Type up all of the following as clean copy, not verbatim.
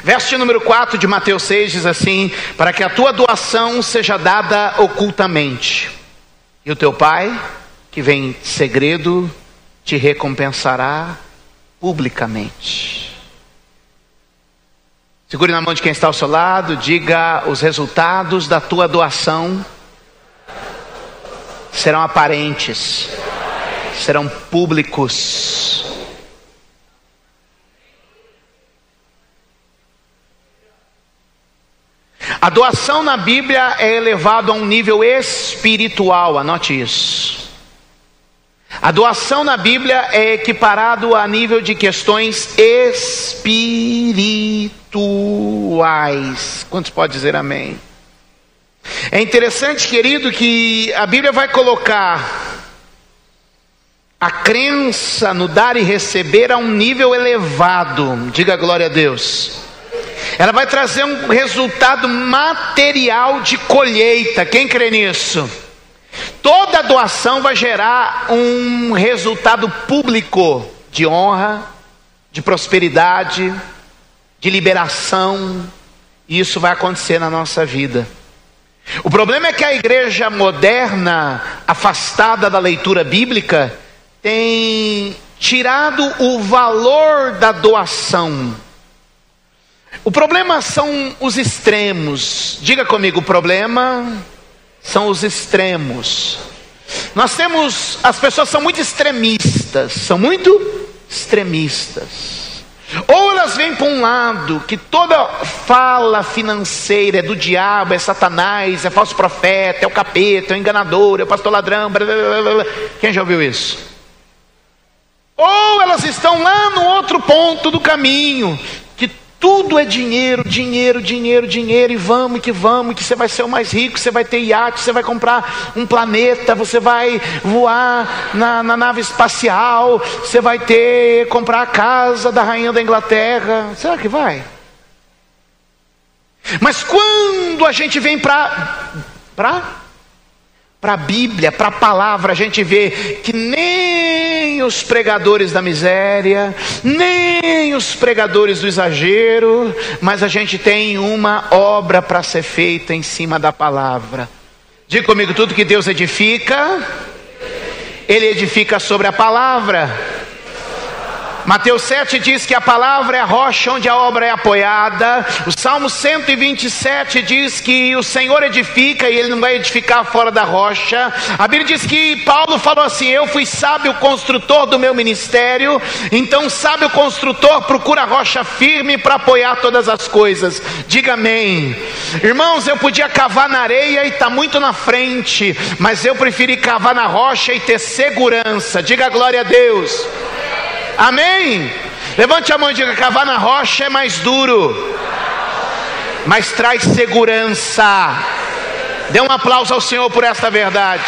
Verso de número 4 de Mateus 6 diz assim: para que a tua doação seja dada ocultamente, e o teu pai, que vem em segredo, te recompensará publicamente. Segure na mão de quem está ao seu lado, diga: os resultados da tua doação serão aparentes, serão públicos. A doação na Bíblia é elevada a um nível espiritual, anote isso. A doação na Bíblia é equiparado a nível de questões espirituais. Quantos podem dizer amém? É interessante, querido, que a Bíblia vai colocar a crença no dar e receber a um nível elevado. Diga glória a Deus. Ela vai trazer um resultado material de colheita. Quem crê nisso? Toda doação vai gerar um resultado público de honra, de prosperidade, de liberação. E isso vai acontecer na nossa vida. O problema é que a igreja moderna, afastada da leitura bíblica, tem tirado o valor da doação. O problema são os extremos. Diga comigo: o problema são os extremos. As pessoas são muito extremistas. Ou elas vêm para um lado, que toda fala financeira é do diabo, é Satanás, é falso profeta, é o capeta, é o enganador, é o pastor ladrão, blá, blá, blá, blá. Quem já ouviu isso? Ou elas estão lá no outro ponto do caminho, que tudo é dinheiro, dinheiro, dinheiro, dinheiro, e vamos, que você vai ser o mais rico, você vai ter iate, você vai comprar um planeta, você vai voar na nave espacial, você vai comprar a casa da rainha da Inglaterra. Será que vai? Mas quando a gente vem para a Bíblia, para a palavra, a gente vê que nem os pregadores da miséria, nem os pregadores do exagero, mas a gente tem uma obra para ser feita em cima da palavra. Diga comigo: tudo que Deus edifica, Ele edifica sobre a palavra. Mateus 7 diz que a palavra é a rocha onde a obra é apoiada. O Salmo 127 diz que o Senhor edifica e Ele não vai edificar fora da rocha. A Bíblia diz que Paulo falou assim: eu fui sábio construtor do meu ministério. Então sábio construtor procura a rocha firme para apoiar todas as coisas. Diga amém. Irmãos, eu podia cavar na areia e estar muito na frente, mas eu preferi cavar na rocha e ter segurança. Diga glória a Deus. Amém? Levante a mão e diga: cavar na rocha é mais duro, mas traz segurança. Dê um aplauso ao Senhor por esta verdade.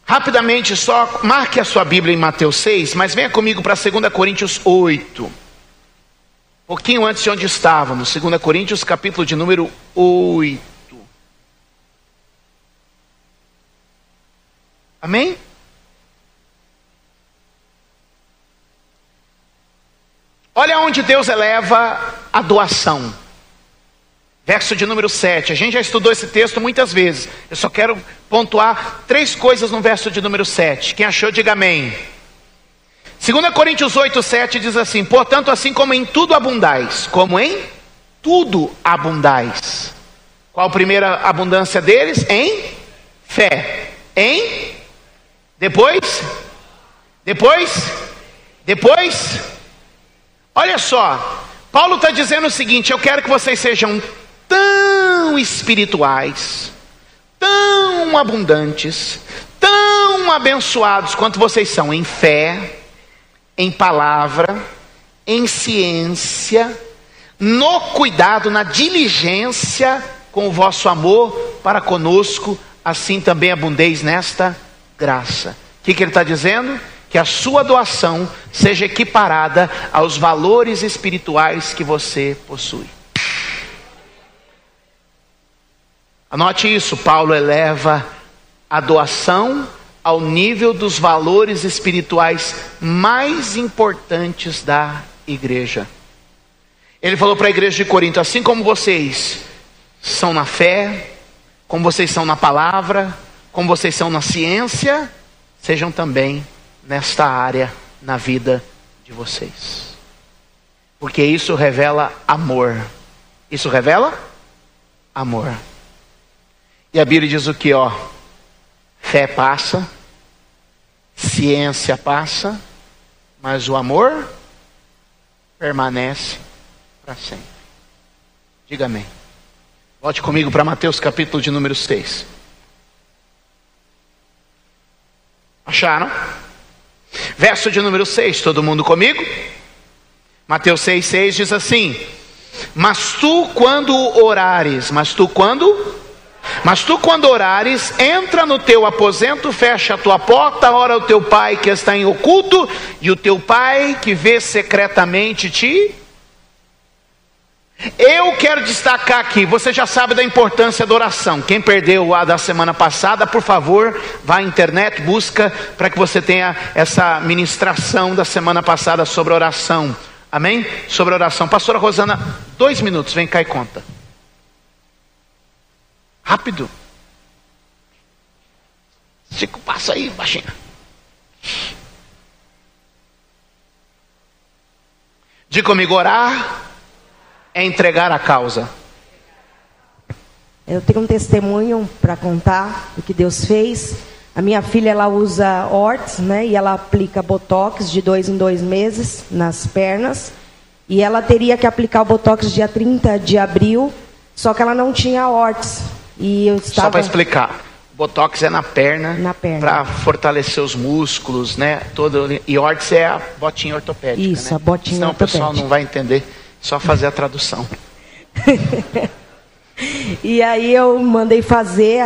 Rapidamente, só marque a sua Bíblia em Mateus 6, mas venha comigo para 2 Coríntios 8. Pouquinho antes de onde estávamos, 2 Coríntios, capítulo de número 8. Amém? Olha onde Deus eleva a doação. Verso de número 7. A gente já estudou esse texto muitas vezes. Eu só quero pontuar 3 coisas no verso de número 7. Quem achou, diga amém. 2 Coríntios 8, 7 diz assim: portanto, assim como em tudo abundais, como em tudo abundais. Qual a primeira abundância deles? Em fé. Em? Depois? Olha só, Paulo está dizendo o seguinte: eu quero que vocês sejam tão espirituais, tão abundantes, tão abençoados quanto vocês são em fé, em palavra, em ciência, no cuidado, na diligência com o vosso amor para conosco, assim também abundeis nesta graça. O que ele está dizendo? Que a sua doação seja equiparada aos valores espirituais que você possui. Anote isso: Paulo eleva a doação ao nível dos valores espirituais mais importantes da igreja. Ele falou para a igreja de Corinto: assim como vocês são na fé, como vocês são na palavra, como vocês são na ciência, sejam também nesta área na vida de vocês. Porque isso revela amor. Isso revela amor. E a Bíblia diz o que, ó? Fé passa, ciência passa, mas o amor permanece para sempre. Diga amém. Volte comigo para Mateus capítulo de número 6. Acharam? Verso de número 6, todo mundo comigo? Mateus 6,6 diz assim: Mas tu quando orares, entra no teu aposento, fecha a tua porta, ora o teu pai que está em oculto, e o teu pai que vê secretamente te... Eu quero destacar aqui, você já sabe da importância da oração. Quem perdeu a da semana passada, por favor, vá à internet, busca para que você tenha essa ministração da semana passada sobre oração. Amém? Sobre oração. Pastora Rosana, 2 minutos, vem cá e conta. Rápido. 5 passos aí, baixinha. Diga comigo: orar é entregar a causa. Eu tenho um testemunho para contar do que Deus fez. A minha filha, ela usa Orts, né? E ela aplica Botox de 2 em 2 meses nas pernas. E ela teria que aplicar o Botox dia 30 de abril, só que ela não tinha Orts. E eu estava... Só para explicar, Botox é na perna. Para fortalecer os músculos, né? E Orts é a botinha ortopédica. Isso, né? a botinha Senão ortopédica. O pessoal não vai entender, só fazer a tradução. E aí eu mandei fazer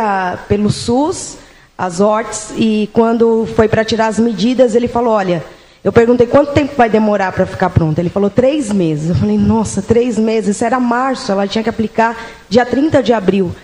pelo SUS as Orts, e quando foi para tirar as medidas, ele falou: olha, eu perguntei quanto tempo vai demorar para ficar pronta. Ele falou 3 meses. Eu falei: nossa, 3 meses, isso era março, ela tinha que aplicar dia 30 de abril.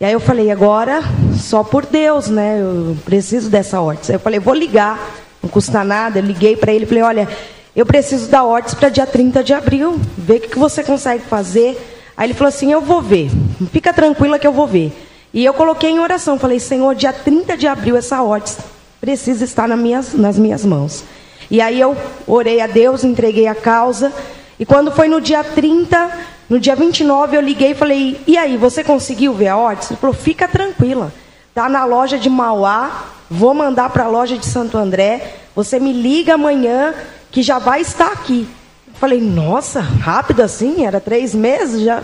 E aí eu falei: agora, só por Deus, né, eu preciso dessa Orts. Aí eu falei: vou ligar, não custa nada. Eu liguei para ele e falei: olha, eu preciso da Orts para dia 30 de abril, vê o que você consegue fazer. Aí ele falou assim: eu vou ver, fica tranquila que eu vou ver. E eu coloquei em oração, falei: Senhor, dia 30 de abril essa Orts precisa estar nas minhas mãos. E aí eu orei a Deus, entreguei a causa. E quando foi no dia 30, no dia 29, eu liguei e falei: e aí, você conseguiu ver a Orts? Ele falou: fica tranquila, está na loja de Mauá, vou mandar para a loja de Santo André, você me liga amanhã que já vai estar aqui. Eu falei: nossa, rápido assim, era 3 meses já,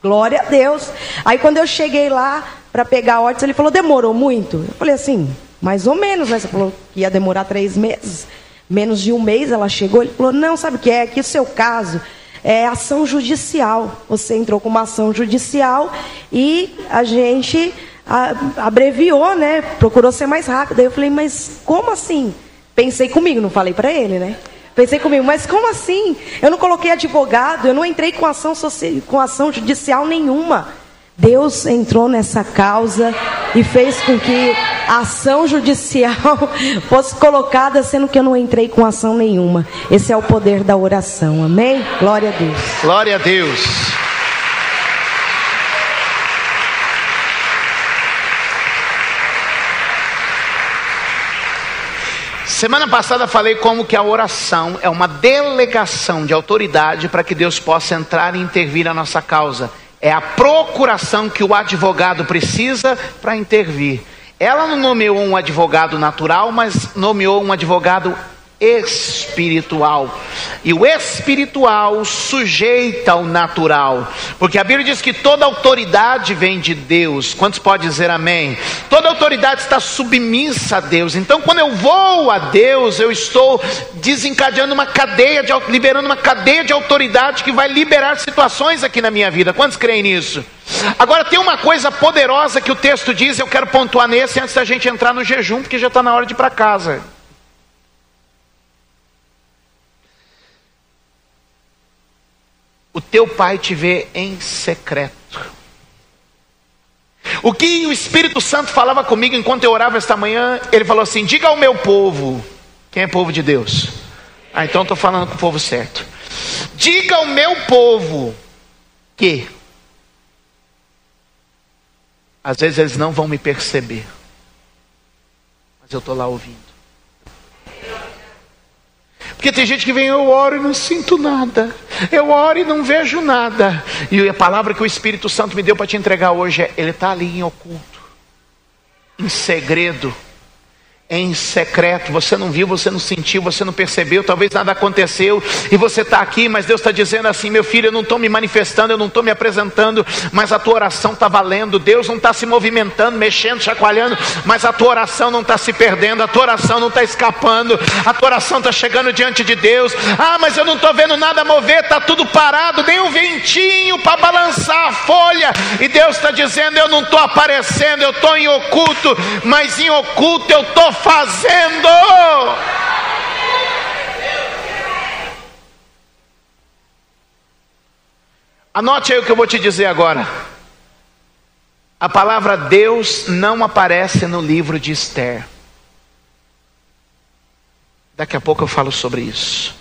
glória a Deus. Aí quando eu cheguei lá para pegar a Orts, ele falou: demorou muito? Eu falei assim: mais ou menos, né? Você falou que ia demorar 3 meses, menos de 1 mês ela chegou. Ele falou: não, sabe o que é? Que o seu caso é ação judicial, você entrou com uma ação judicial e a gente abreviou, né? Procurou ser mais rápido. Aí eu falei: mas como assim? Pensei comigo, não falei para ele, né? Pensei comigo: mas como assim? Eu não coloquei advogado, eu não entrei com ação judicial nenhuma. Deus entrou nessa causa e fez com que a ação judicial fosse colocada, sendo que eu não entrei com ação nenhuma. Esse é o poder da oração, amém? Glória a Deus. Glória a Deus. Semana passada falei como que a oração é uma delegação de autoridade para que Deus possa entrar e intervir na nossa causa. É a procuração que o advogado precisa para intervir. Ela não nomeou um advogado natural, mas nomeou um advogado espiritual. E o espiritual sujeita ao natural, porque a Bíblia diz que toda autoridade vem de Deus. Quantos podem dizer amém? Toda autoridade está submissa a Deus. Então quando eu vou a Deus, eu estou desencadeando uma cadeia, liberando uma cadeia de autoridade que vai liberar situações aqui na minha vida. Quantos creem nisso? Agora tem uma coisa poderosa que o texto diz, eu quero pontuar nesse antes da gente entrar no jejum, porque já está na hora de ir para casa. O teu pai te vê em secreto. O que o Espírito Santo falava comigo enquanto eu orava esta manhã, ele falou assim: diga ao meu povo. Quem é povo de Deus? Então estou falando com o povo certo. Diga ao meu povo que às vezes eles não vão me perceber, mas eu estou lá ouvindo. Porque tem gente que vem, eu oro e não sinto nada, eu oro e não vejo nada. E a palavra que o Espírito Santo me deu para te entregar hoje é: ele está ali em oculto, em segredo, em secreto. Você não viu, você não sentiu, você não percebeu, talvez nada aconteceu, e você está aqui, mas Deus está dizendo assim: meu filho, eu não estou me manifestando, eu não estou me apresentando, mas a tua oração está valendo. Deus não está se movimentando, mexendo, chacoalhando, mas a tua oração não está se perdendo, a tua oração não está escapando, a tua oração está chegando diante de Deus. Ah, mas eu não estou vendo nada mover, está tudo parado, nem um ventinho para balançar a folha. E Deus está dizendo: eu não estou aparecendo, eu estou em oculto, mas em oculto eu estou fazendo. Anote aí o que eu vou te dizer agora. A palavra Deus não aparece no livro de Esther. Daqui a pouco eu falo sobre isso.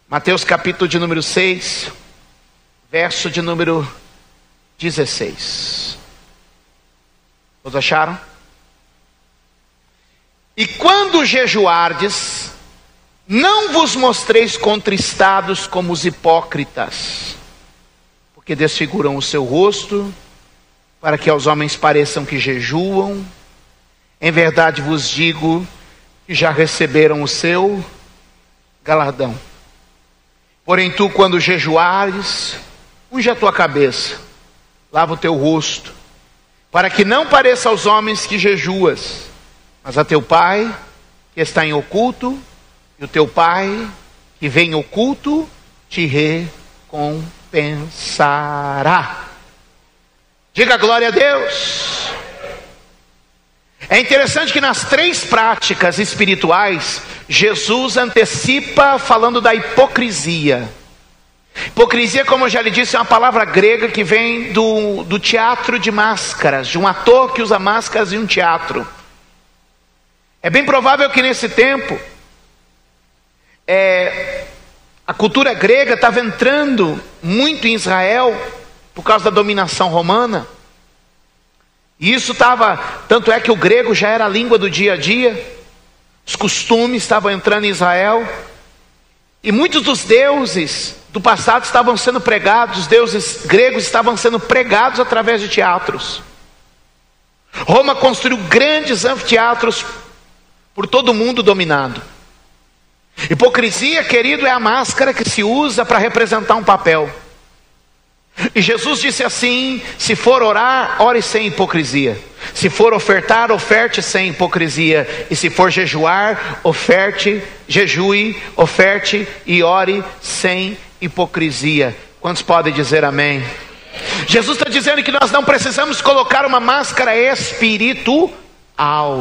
Mateus capítulo de número 6, verso de número 16. Todos acharam? E quando jejuardes, não vos mostreis contristados como os hipócritas, porque desfiguram o seu rosto, para que aos homens pareçam que jejuam. Em verdade vos digo que já receberam o seu galardão. Porém tu, quando jejuares, unge a tua cabeça, lava o teu rosto, para que não pareça aos homens que jejuas, mas a teu Pai que está em oculto, e o teu Pai que vem em oculto te recompensará. Diga glória a Deus. É interessante que nas três práticas espirituais, Jesus antecipa falando da hipocrisia. Hipocrisia, como eu já lhe disse, é uma palavra grega que vem do teatro de máscaras, de um ator que usa máscaras em um teatro. É bem provável que nesse tempo a cultura grega estava entrando muito em Israel por causa da dominação romana. E isso estava, tanto é que o grego já era a língua do dia a dia, os costumes estavam entrando em Israel, e muitos dos deuses do passado estavam sendo pregados, os deuses gregos estavam sendo pregados através de teatros. Roma construiu grandes anfiteatros por todo o mundo dominado. Hipocrisia, querido, é a máscara que se usa para representar um papel. E Jesus disse assim: se for orar, ore sem hipocrisia. Se for ofertar, oferte sem hipocrisia. E se for jejuar, jejue, oferte e ore sem hipocrisia. Quantos podem dizer amém? Jesus está dizendo que nós não precisamos colocar uma máscara espiritual.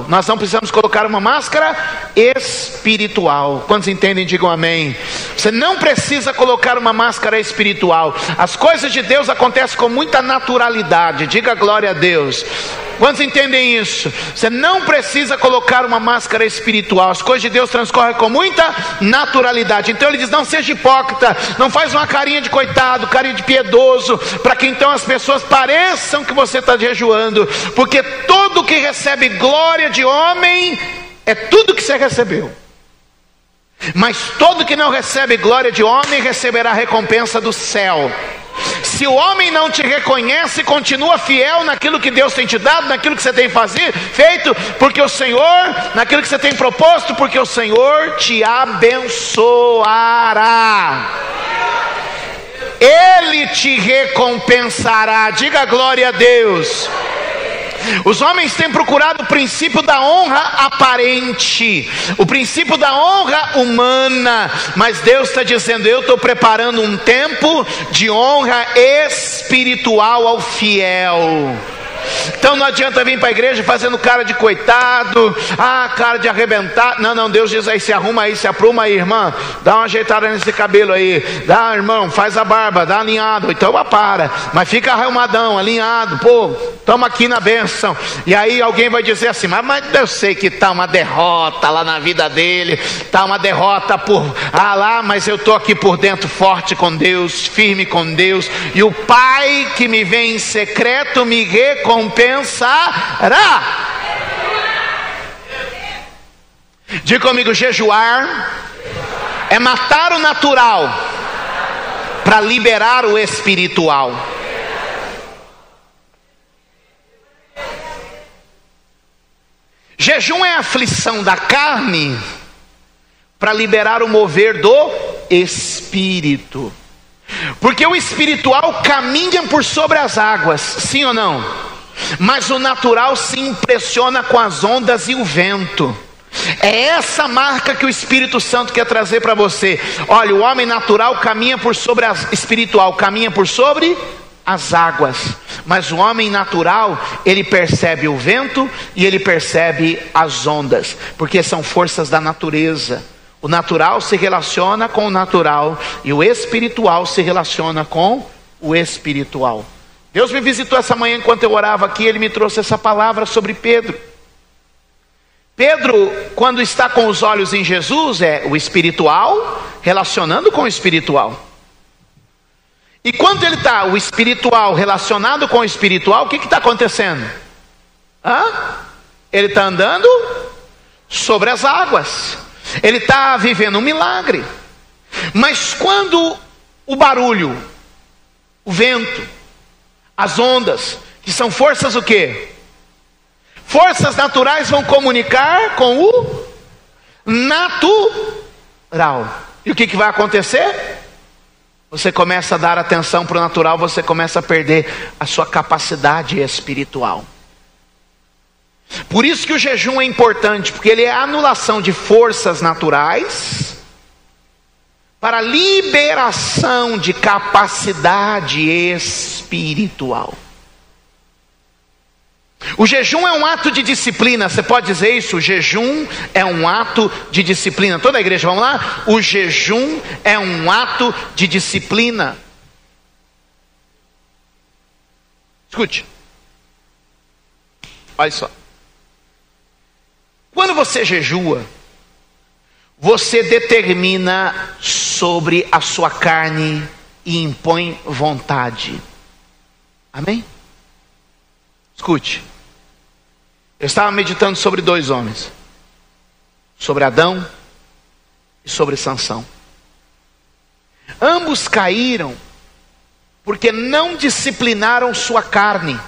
Nós não precisamos colocar uma máscara espiritual. Quantos entendem? Digam amém. Você não precisa colocar uma máscara espiritual. As coisas de Deus acontecem com muita naturalidade. Diga glória a Deus. Quantos entendem isso? Você não precisa colocar uma máscara espiritual. As coisas de Deus transcorrem com muita naturalidade. Então ele diz: não seja hipócrita, não faz uma carinha de coitado, carinha de piedoso, para que então as pessoas pareçam que você está jejuando. Porque todo que recebe glória de homem é tudo que você recebeu. Mas todo que não recebe glória de homem receberá a recompensa do céu. Se o homem não te reconhece, continua fiel naquilo que Deus tem te dado, naquilo que você tem feito, porque o Senhor, naquilo que você tem proposto, porque o Senhor te abençoará. Ele te recompensará. Diga glória a Deus. Os homens têm procurado o princípio da honra aparente, o princípio da honra humana, mas Deus está dizendo: eu estou preparando um tempo de honra espiritual ao fiel. Então não adianta vir para a igreja fazendo cara de coitado, cara de arrebentar. Não, Deus diz aí, se arruma aí, se apruma aí, irmã, dá uma ajeitada nesse cabelo aí, dá, irmão, faz a barba, dá alinhado, então para, mas fica arrumadão, alinhado, pô, toma aqui na bênção. E aí alguém vai dizer assim, mas eu sei que está uma derrota lá na vida dele, está uma derrota por lá, mas eu estou aqui por dentro forte com Deus, firme com Deus, e o Pai que me vê em secreto me recompensará. Diga comigo, jejuar é matar o natural para liberar o espiritual. Jejum é a aflição da carne para liberar o mover do espírito. Porque o espiritual caminha por sobre as águas, sim ou não? Mas o natural se impressiona com as ondas e o vento. É essa marca que o Espírito Santo quer trazer para você. Olha, o homem natural caminha por sobre espiritual, caminha por sobre as águas. Mas o homem natural, ele percebe o vento e ele percebe as ondas, porque são forças da natureza. O natural se relaciona com o natural e o espiritual se relaciona com o espiritual. Deus me visitou essa manhã enquanto eu orava aqui, Ele me trouxe essa palavra sobre Pedro. Pedro, quando está com os olhos em Jesus, é o espiritual relacionando com o espiritual. E quando ele está, o espiritual relacionado com o espiritual, o que está acontecendo? Ele está andando sobre as águas. Ele está vivendo um milagre. Mas quando o barulho, o vento, as ondas, que são forças o quê? Forças naturais vão comunicar com o natural. E o que vai acontecer? Você começa a dar atenção para o natural, você começa a perder a sua capacidade espiritual. Por isso que o jejum é importante, porque ele é a anulação de forças naturais para a liberação de capacidade espiritual. O jejum é um ato de disciplina, você pode dizer isso? O jejum é um ato de disciplina. Toda a igreja, vamos lá? O jejum é um ato de disciplina. Escute. Olha só. Quando você jejua, você determina sobre a sua carne e impõe vontade. Amém? Escute. Eu estava meditando sobre dois homens, sobre Adão e sobre Sansão. Ambos caíram porque não disciplinaram sua carne.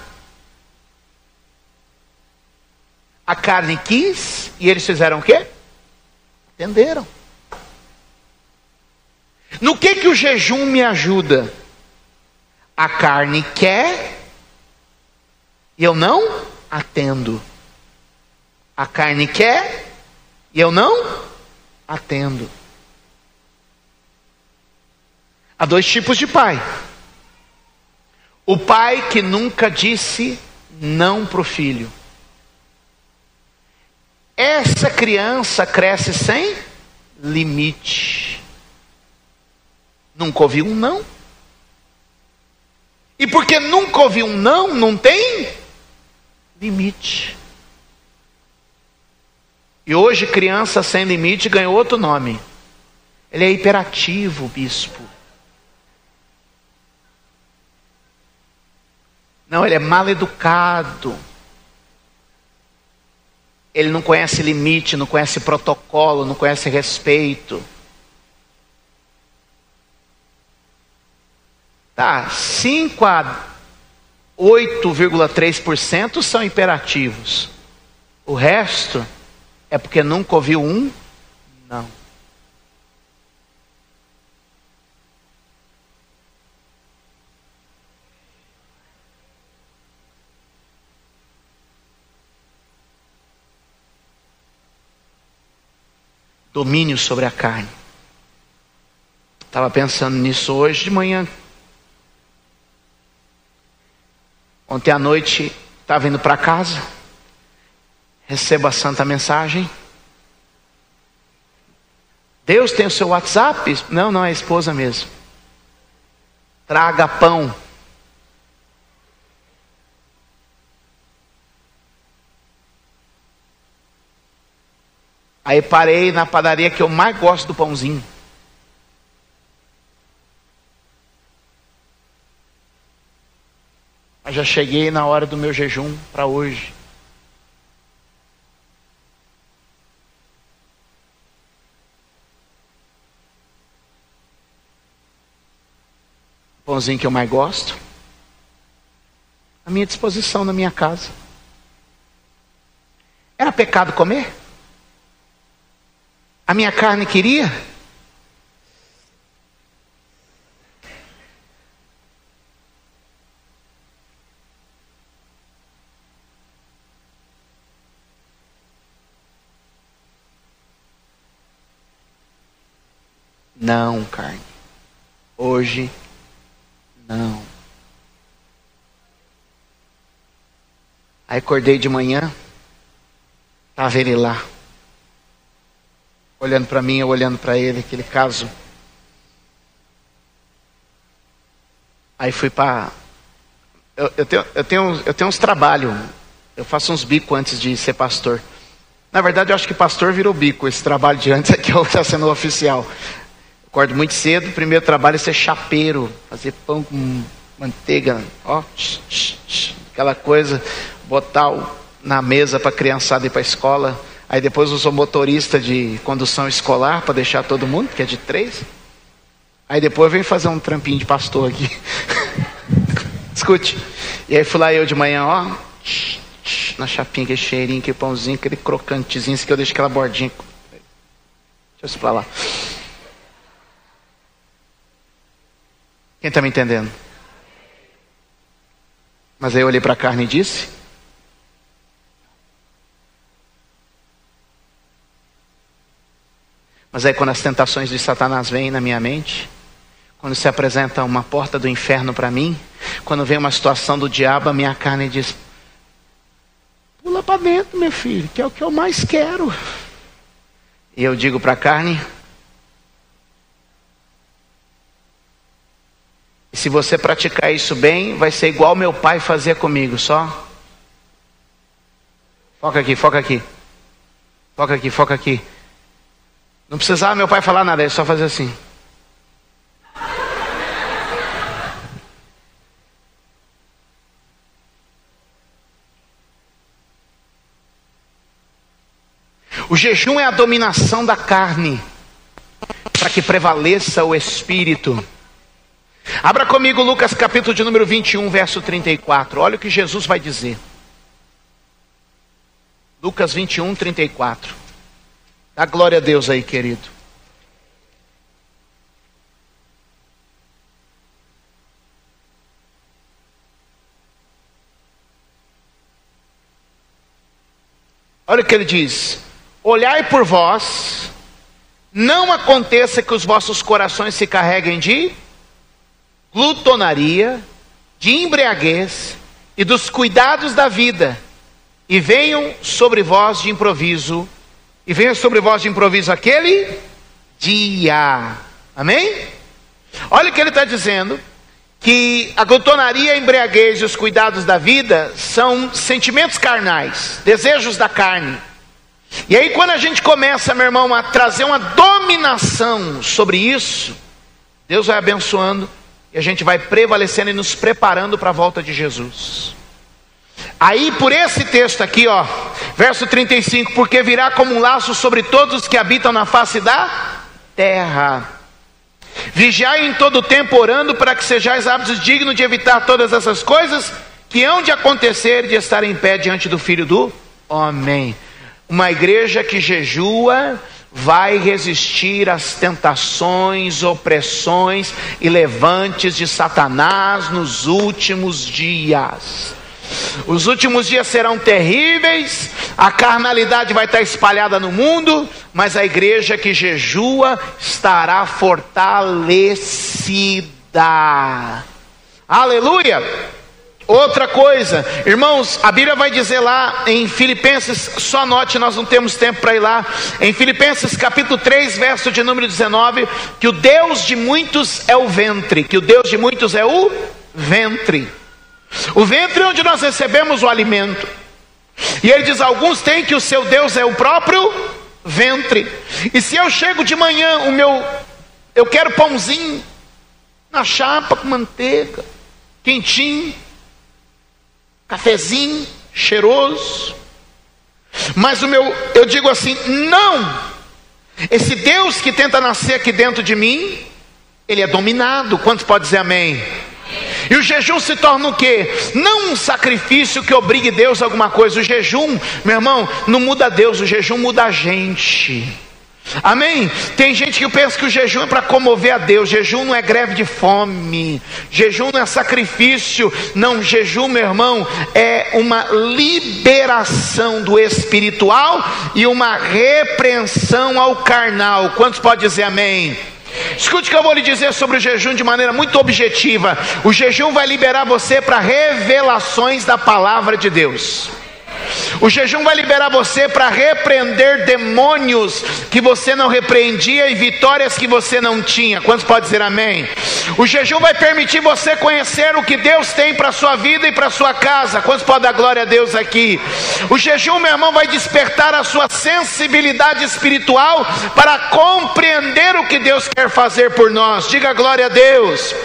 A carne quis e eles fizeram o quê? Atenderam. No que o jejum me ajuda? A carne quer e eu não atendo. A carne quer e eu não atendo. Há dois tipos de pai. O pai que nunca disse não para o filho. Essa criança cresce sem limite. Nunca ouviu um não. E porque nunca ouviu um não, não tem limite. E hoje criança sem limite ganhou outro nome. Ele é hiperativo, bispo. Não, ele é mal educado. Ele não conhece limite, não conhece protocolo, não conhece respeito. Tá, 5 a 8,3% são imperativos. O resto é porque nunca ouviu um não. Domínio sobre a carne. Estava pensando nisso hoje de manhã. Ontem à noite Estava indo para casa, recebo a santa mensagem. Deus tem o seu WhatsApp? Não, é a esposa mesmo. Traga pão. Aí parei na padaria que eu mais gosto do pãozinho. Eu já cheguei na hora do meu jejum para hoje. O pãozinho que eu mais gosto. À minha disposição na minha casa. Era pecado comer? A minha carne queria? Não, carne. Hoje, não. Aí acordei de manhã, estava ele lá. Olhando para mim, eu olhando para ele, aquele caso. Aí fui para... Eu tenho uns trabalhos. Eu faço uns bicos antes de ser pastor. Na verdade, eu acho que pastor virou bico. Esse trabalho de antes é que está sendo oficial. Acordo muito cedo, o primeiro trabalho é ser chapeiro, fazer pão com manteiga, ó, aquela coisa, botar na mesa para a criançada ir para a escola. Aí depois eu sou motorista de condução escolar para deixar todo mundo, que é de 3. Aí depois eu venho fazer um trampinho de pastor aqui. Escute. E aí fui lá eu de manhã, ó, na chapinha, aquele cheirinho, aquele pãozinho, aquele crocantezinho, que eu deixo aquela bordinha. Deixa eu pra lá. Quem está me entendendo? Mas aí eu olhei para a carne e disse: mas aí quando as tentações de Satanás vêm na minha mente, quando se apresenta uma porta do inferno para mim, quando vem uma situação do diabo, a minha carne diz: pula para dentro, meu filho, que é o que eu mais quero. E eu digo para a carne: se você praticar isso bem, vai ser igual meu pai fazia comigo, só. Foca aqui, foca aqui. Foca aqui, foca aqui. Não precisava meu pai falar nada, ele só fazia assim. O jejum é a dominação da carne, para que prevaleça o espírito. Abra comigo Lucas capítulo de número 21, verso 34. Olha o que Jesus vai dizer. Lucas 21, 34. Dá glória a Deus aí, querido. Olha o que ele diz: olhai por vós, não aconteça que os vossos corações se carreguem de glutonaria, de embriaguez e dos cuidados da vida, e venham sobre vós de improviso, aquele dia. Amém? Olha o que ele está dizendo, que a glutonaria, a embriaguez e os cuidados da vida são sentimentos carnais, desejos da carne. E aí quando a gente começa, meu irmão, a trazer uma dominação sobre isso, Deus vai abençoando, e a gente vai prevalecendo e nos preparando para a volta de Jesus. Aí por esse texto aqui, ó, verso 35, porque virá como um laço sobre todos os que habitam na face da terra. Vigiai em todo o tempo, orando para que sejais aptos dignos de evitar todas essas coisas que hão de acontecer, de estar em pé diante do Filho do Homem. Uma igreja que jejua vai resistir às tentações, opressões e levantes de Satanás nos últimos dias. Os últimos dias serão terríveis, a carnalidade vai estar espalhada no mundo, mas a igreja que jejua estará fortalecida. Aleluia! Outra coisa, irmãos, a Bíblia vai dizer lá em Filipenses, só anote, nós não temos tempo para ir lá, em Filipenses capítulo 3, verso de número 19, que o Deus de muitos é o ventre, que o Deus de muitos é o ventre. O ventre é onde nós recebemos o alimento. E ele diz, alguns têm que o seu Deus é o próprio ventre. E se eu chego de manhã, eu quero pãozinho na chapa com manteiga, quentinho, cafezinho, cheiroso, mas eu digo assim, não, esse Deus que tenta nascer aqui dentro de mim, ele é dominado. Quantos pode dizer amém? E o jejum se torna o quê? Não um sacrifício que obrigue Deus a alguma coisa. O jejum, meu irmão, não muda Deus, o jejum muda a gente. Amém? Tem gente que pensa que o jejum é para comover a Deus. Jejum não é greve de fome, jejum não é sacrifício. Não, jejum, meu irmão, é uma liberação do espiritual e uma repreensão ao carnal. Quantos podem dizer amém? Escute o que eu vou lhe dizer sobre o jejum de maneira muito objetiva. O jejum vai liberar você para revelações da palavra de Deus. O jejum vai liberar você para repreender demônios que você não repreendia e vitórias que você não tinha. Quantos podem dizer amém? O jejum vai permitir você conhecer o que Deus tem para a sua vida e para a sua casa. Quantos podem dar glória a Deus aqui? O jejum, meu irmão, vai despertar a sua sensibilidade espiritual para compreender o que Deus quer fazer por nós. Diga glória a Deus.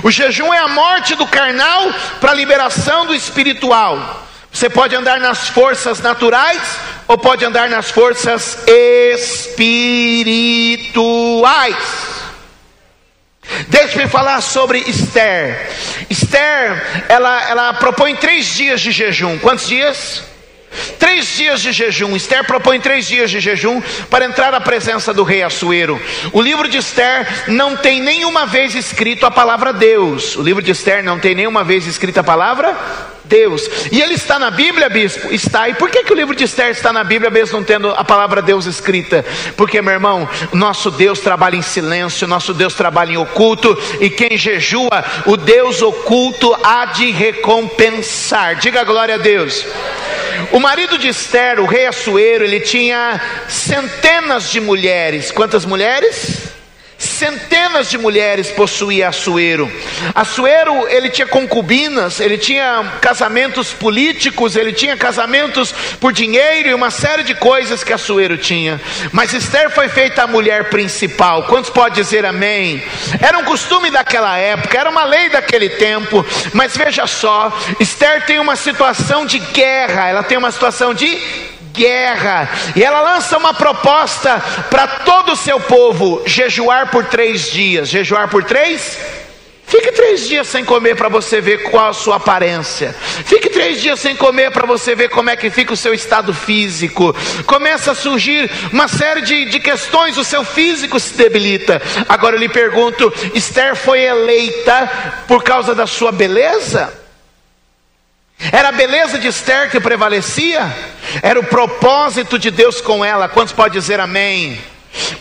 O jejum é a morte do carnal para a liberação do espiritual. Você pode andar nas forças naturais ou pode andar nas forças espirituais. Deixe-me falar sobre Esther. Esther, ela propõe 3 dias de jejum. Quantos dias? 3 dias de jejum. Esther propõe 3 dias de jejum para entrar na presença do rei Assuero. O livro de Esther não tem nenhuma vez escrito a palavra Deus. O livro de Esther não tem nenhuma vez escrita a palavra Deus. E ele está na Bíblia, bispo? Está. E por que o livro de Esther está na Bíblia mesmo não tendo a palavra Deus escrita? Porque, meu irmão, nosso Deus trabalha em silêncio, nosso Deus trabalha em oculto, e quem jejua, o Deus oculto há de recompensar. Diga glória a Deus. O marido de Esther, o rei Assuero, ele tinha centenas de mulheres. Quantas mulheres? Centenas de mulheres possuía Assuero. Assuero, ele tinha concubinas, ele tinha casamentos políticos, ele tinha casamentos por dinheiro e uma série de coisas que Assuero tinha. Mas Esther foi feita a mulher principal. Quantos podem dizer amém? Era um costume daquela época, era uma lei daquele tempo. Mas veja só, Esther tem uma situação de guerra, ela tem uma situação de guerra, e ela lança uma proposta para todo o seu povo: jejuar por 3 dias. Jejuar por 3? Fique 3 dias sem comer para você ver qual a sua aparência. Fique 3 dias sem comer para você ver como é que fica o seu estado físico. Começa a surgir uma série de questões, o seu físico se debilita. Agora eu lhe pergunto, Esther foi eleita por causa da sua beleza? Era a beleza de Esther que prevalecia? Era o propósito de Deus com ela. Quantos podem dizer amém?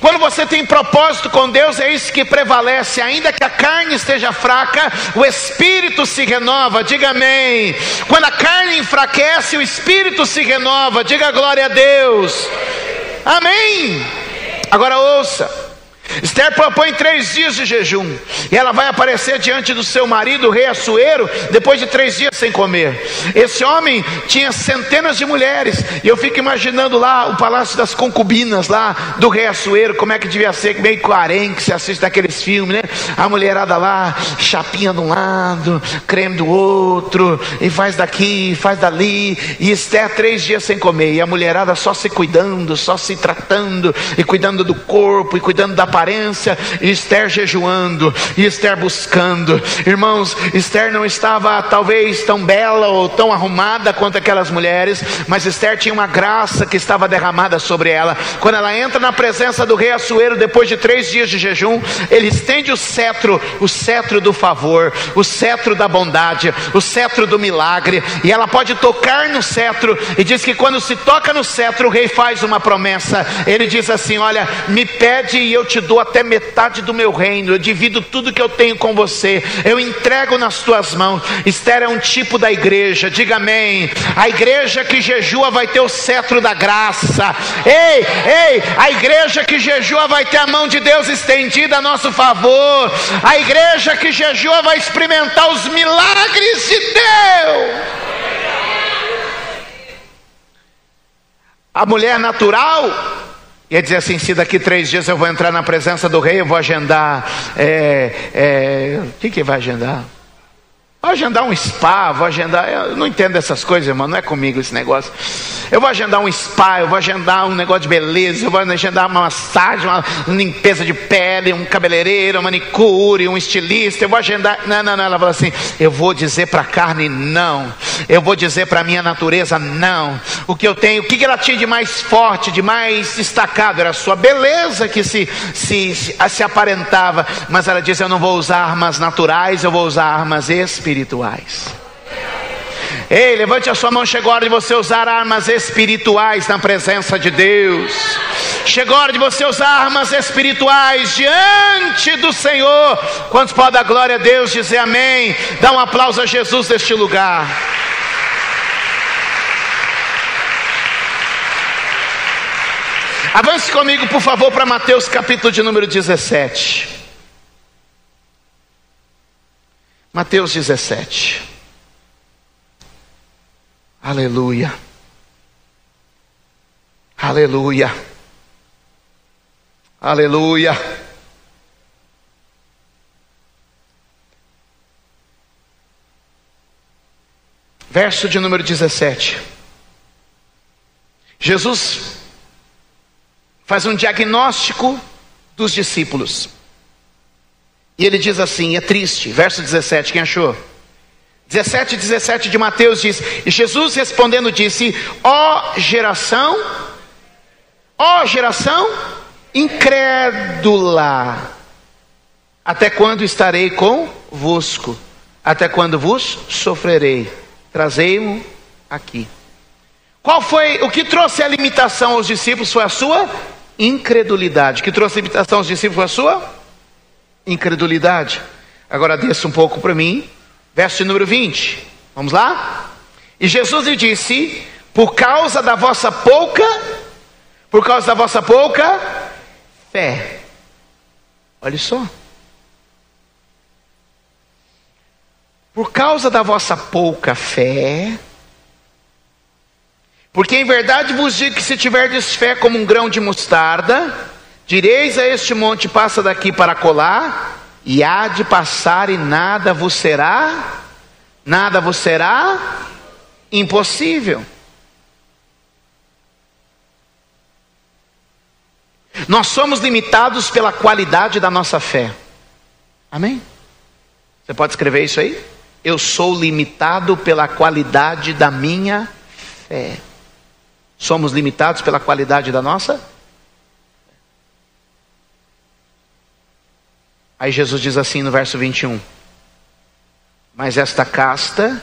Quando você tem propósito com Deus, é isso que prevalece. Ainda que a carne esteja fraca, o espírito se renova. Diga amém. Quando a carne enfraquece, o espírito se renova. Diga glória a Deus. Amém. Agora ouça, Esther propõe 3 dias de jejum, e ela vai aparecer diante do seu marido, o rei Assuero, depois de 3 dias sem comer. Esse homem tinha centenas de mulheres, e eu fico imaginando lá o palácio das concubinas lá do rei Assuero, como é que devia ser, meio Quarém, que se assiste daqueles filmes, né? A mulherada lá, chapinha de um lado, creme do outro, e faz daqui, faz dali, e Esther 3 dias sem comer, e a mulherada só se cuidando, só se tratando, e cuidando do corpo, e cuidando da aparência, e Esther jejuando, e Esther buscando. Irmãos, Esther não estava talvez tão bela ou tão arrumada quanto aquelas mulheres, mas Esther tinha uma graça que estava derramada sobre ela. Quando ela entra na presença do rei Assuero, depois de 3 dias de jejum, ele estende o cetro do favor, o cetro da bondade, o cetro do milagre, e ela pode tocar no cetro, e diz que quando se toca no cetro, o rei faz uma promessa. Ele diz assim: olha, me pede e eu te dou até metade do meu reino, eu divido tudo que eu tenho com você, eu entrego nas tuas mãos. Esther é um tipo da igreja, diga amém. A igreja que jejua vai ter o cetro da graça. Ei, a igreja que jejua vai ter a mão de Deus estendida a nosso favor. A igreja que jejua vai experimentar os milagres de Deus. A mulher natural ia dizer assim: se daqui 3 dias eu vou entrar na presença do rei, eu vou agendar o que vai agendar? Vou agendar um spa, eu não entendo essas coisas, irmão, não é comigo esse negócio. Eu vou agendar um spa, eu vou agendar um negócio de beleza, eu vou agendar uma massagem, uma limpeza de pele, um cabeleireiro, uma manicure, um estilista, eu vou agendar. Não, ela falou assim: eu vou dizer para a carne não, eu vou dizer para a minha natureza não. O que eu tenho, o que ela tinha de mais forte, de mais destacado, era a sua beleza que se aparentava, mas ela disse: eu não vou usar armas naturais, eu vou usar armas espirituais. Ei, levante a sua mão. Chegou a hora de você usar armas espirituais na presença de Deus. Chegou a hora de você usar armas espirituais diante do Senhor. Quantos podem dar glória a Deus, dizer amém? Dá um aplauso a Jesus neste lugar. Avance comigo, por favor, para Mateus capítulo de número 17. Mateus 17. Aleluia. Aleluia. Aleluia. Verso de número 17. Jesus faz um diagnóstico dos discípulos. E ele diz assim, é triste. Verso 17, quem achou? 17 de Mateus diz: e Jesus respondendo disse: ó geração incrédula, até quando estarei convosco? Até quando vos sofrerei? Trazei-mo aqui. Qual foi, o que trouxe a limitação aos discípulos? Foi a sua incredulidade. O que trouxe a limitação aos discípulos foi a sua incredulidade. Agora desça um pouco para mim. Verso número 20, vamos lá? E Jesus lhe disse: por causa da vossa pouca fé. Olha só. Por causa da vossa pouca fé, porque em verdade vos digo que se tiverdes fé como um grão de mostarda, direis a este monte: passa daqui para acolá, e há de passar, e nada vos será impossível. Nós somos limitados pela qualidade da nossa fé. Amém? Você pode escrever isso aí? Eu sou limitado pela qualidade da minha fé. Somos limitados pela qualidade da nossa fé. Aí Jesus diz assim no verso 21: mas esta casta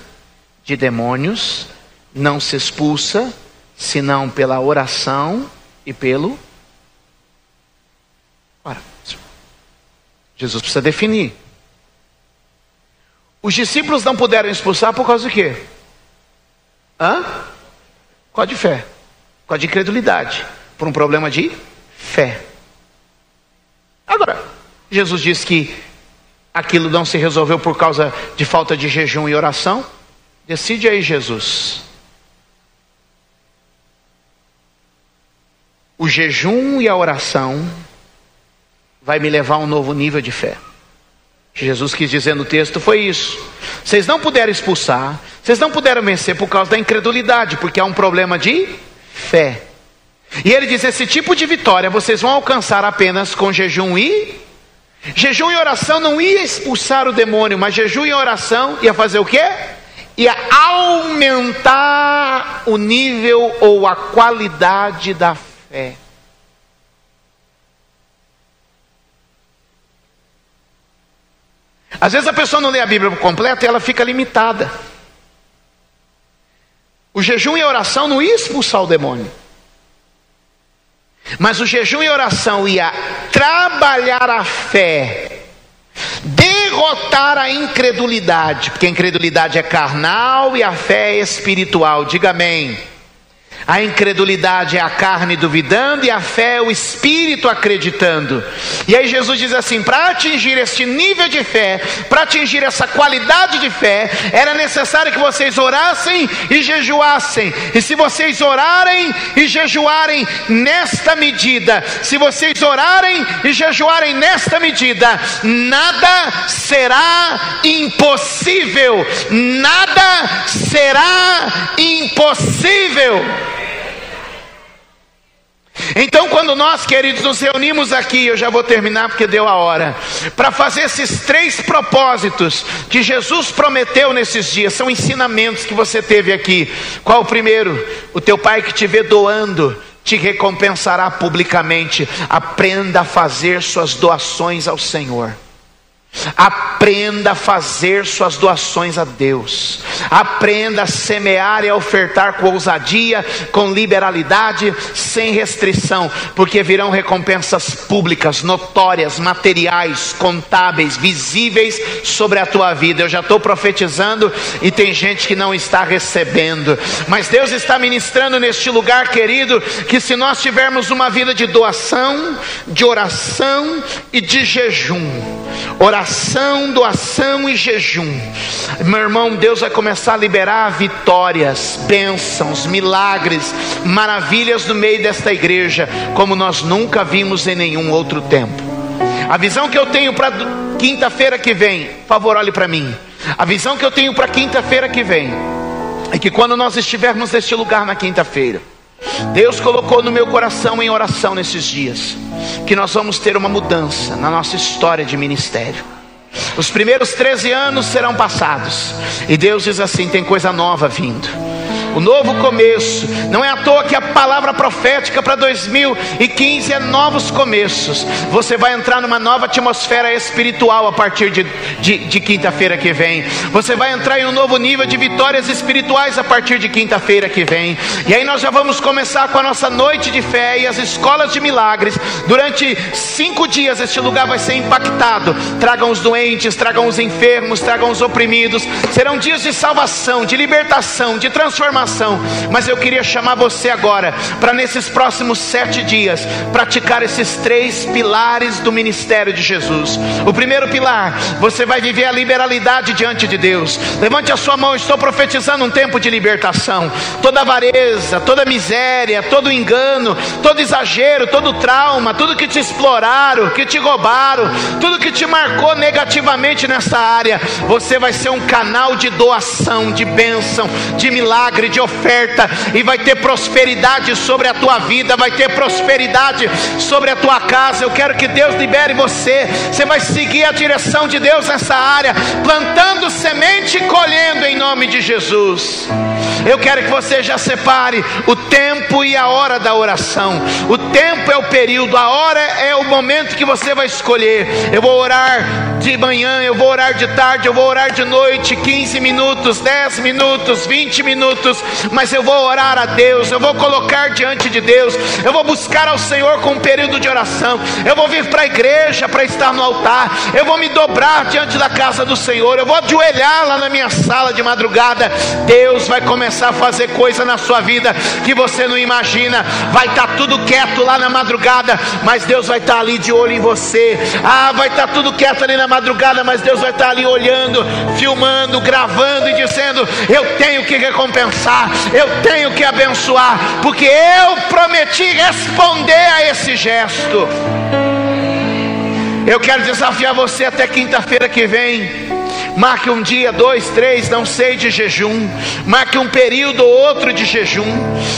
de demônios não se expulsa, senão pela oração e pelo... Ora, Jesus precisa definir. Os discípulos não puderam expulsar por causa do quê? Por causa de fé, por causa de incredulidade, por um problema de fé. Agora, Jesus disse que aquilo não se resolveu por causa de falta de jejum e oração. Decide aí, Jesus. O jejum e a oração vai me levar a um novo nível de fé. O que Jesus quis dizer no texto foi isso. Vocês não puderam expulsar, vocês não puderam vencer por causa da incredulidade, porque há um problema de fé. E ele diz: esse tipo de vitória vocês vão alcançar apenas com jejum e oração. Não ia expulsar o demônio, mas jejum e oração ia fazer o quê? Ia aumentar o nível ou a qualidade da fé. Às vezes a pessoa não lê a Bíblia completa e ela fica limitada. O jejum e a oração não ia expulsar o demônio. Mas o jejum e oração ia trabalhar a fé, derrotar a incredulidade, porque a incredulidade é carnal e a fé é espiritual. Diga amém. A incredulidade é a carne duvidando e a fé é o espírito acreditando. E aí Jesus diz assim: para atingir este nível de fé, para atingir essa qualidade de fé, era necessário que vocês orassem e jejuassem. E se vocês orarem e jejuarem nesta medida, se vocês orarem e jejuarem nesta medida, nada será impossível. Nada será impossível. Então, quando nós, queridos, nos reunimos aqui, eu já vou terminar porque deu a hora, para fazer esses 3 propósitos que Jesus prometeu nesses dias, são ensinamentos que você teve aqui. Qual o primeiro? O teu pai que te vê doando te recompensará publicamente. Aprenda a fazer suas doações ao Senhor. Aprenda a fazer suas doações a Deus. Aprenda a semear e a ofertar com ousadia, com liberalidade, sem restrição, porque virão recompensas públicas, notórias, materiais, contábeis, visíveis sobre a tua vida. Eu já estou profetizando e tem gente que não está recebendo, mas Deus está ministrando neste lugar, querido, que se nós tivermos uma vida de doação, de oração e de jejum, oração, doação e jejum, meu irmão, Deus vai começar a liberar vitórias, bênçãos, milagres, maravilhas no meio desta igreja, como nós nunca vimos em nenhum outro tempo. A visão que eu tenho para quinta-feira que vem, por favor, olhe para mim. A visão que eu tenho para quinta-feira que vem é que quando nós estivermos neste lugar na quinta-feira, Deus colocou no meu coração em oração nesses dias que nós vamos ter uma mudança na nossa história de ministério. Os primeiros 13 anos serão passados e Deus diz assim: tem coisa nova vindo. O novo começo, não é à toa que a palavra profética para 2015 é novos começos. Você vai entrar numa nova atmosfera espiritual a partir de quinta-feira que vem. Você vai entrar em um novo nível de vitórias espirituais a partir de quinta-feira que vem. E aí nós já vamos começar com a nossa noite de fé e as escolas de milagres. Durante 5 dias este lugar vai ser impactado. Tragam os doentes, tragam os enfermos, tragam os oprimidos. Serão dias de salvação, de libertação, de transformação. Mas eu queria chamar você agora para nesses próximos 7 dias praticar esses 3 pilares do ministério de Jesus. O primeiro pilar, você vai viver a liberalidade diante de Deus. Levante a sua mão, estou profetizando um tempo de libertação. Toda avareza, toda miséria, todo engano, todo exagero, todo trauma, tudo que te exploraram, que te roubaram, tudo que te marcou negativamente nessa área, você vai ser um canal de doação, de bênção, de milagre, de oferta, e vai ter prosperidade sobre a tua vida, vai ter prosperidade sobre a tua casa. Eu quero que Deus libere você. Você vai seguir a direção de Deus nessa área, plantando semente e colhendo em nome de Jesus. Eu quero que você já separe o tempo e a hora da oração. O tempo é o período, a hora é o momento que você vai escolher. Eu vou orar de manhã, eu vou orar de tarde, eu vou orar de noite, 15 minutos, 10 minutos, 20 minutos, mas eu vou orar a Deus, eu vou colocar diante de Deus, eu vou buscar ao Senhor com um período de oração, eu vou vir para a igreja para estar no altar, eu vou me dobrar diante da casa do Senhor, eu vou ajoelhar lá na minha sala de madrugada. Deus vai começar a fazer coisa na sua vida que você não imagina. Vai estar tudo quieto lá na madrugada, mas Deus vai estar ali de olho em você. Vai estar tudo quieto ali na madrugada, mas Deus vai estar ali olhando, filmando, gravando e dizendo: eu tenho que recompensar, eu tenho que abençoar, porque eu prometi responder a esse gesto. Eu quero desafiar você até quinta-feira que vem. Marque um dia, 2, 3, não sei, de jejum. Marque um período ou outro de jejum.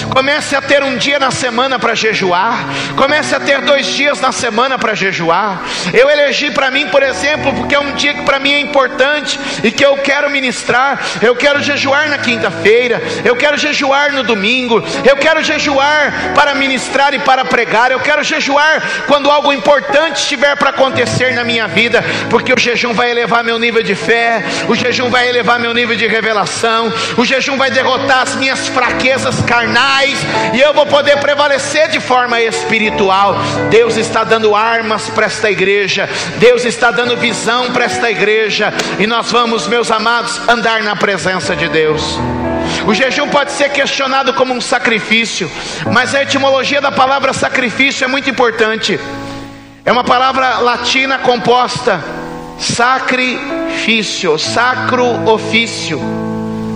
Comece a ter um dia na semana para jejuar. Comece a ter 2 dias na semana para jejuar. Eu elegi para mim, por exemplo, porque é um dia que para mim é importante e que eu quero ministrar. Eu quero jejuar na quinta-feira, eu quero jejuar no domingo, eu quero jejuar para ministrar e para pregar. Eu quero jejuar quando algo importante estiver para acontecer na minha vida, porque o jejum vai elevar meu nível de fé. fé, o jejum vai elevar meu nível de revelação, o jejum vai derrotar as minhas fraquezas carnais, e eu vou poder prevalecer de forma espiritual. Deus está dando armas para esta igreja, Deus está dando visão para esta igreja, e nós vamos, meus amados, andar na presença de Deus. O jejum pode ser questionado como um sacrifício, mas a etimologia da palavra sacrifício é muito importante. É uma palavra latina composta: sacrifício, sacro, ofício.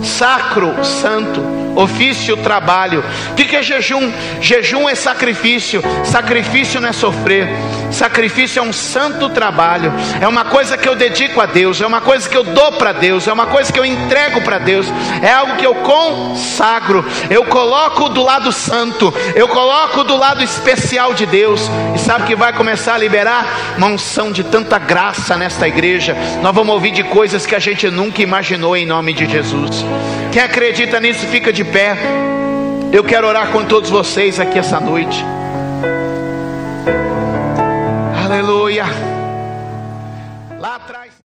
Sacro, santo, ofício, trabalho. O que é jejum? Jejum é sacrifício. Sacrifício não é sofrer. Sacrifício é um santo trabalho. É uma coisa que eu dedico a Deus, é uma coisa que eu dou para Deus, é uma coisa que eu entrego para Deus, é algo que eu consagro. Eu coloco do lado santo, eu coloco do lado especial de Deus. E sabe que vai começar a liberar uma unção de tanta graça nesta igreja. Nós vamos ouvir de coisas que a gente nunca imaginou, em nome de Jesus. Quem acredita nisso, fica de pé. Eu quero orar com todos vocês aqui essa noite. Aleluia.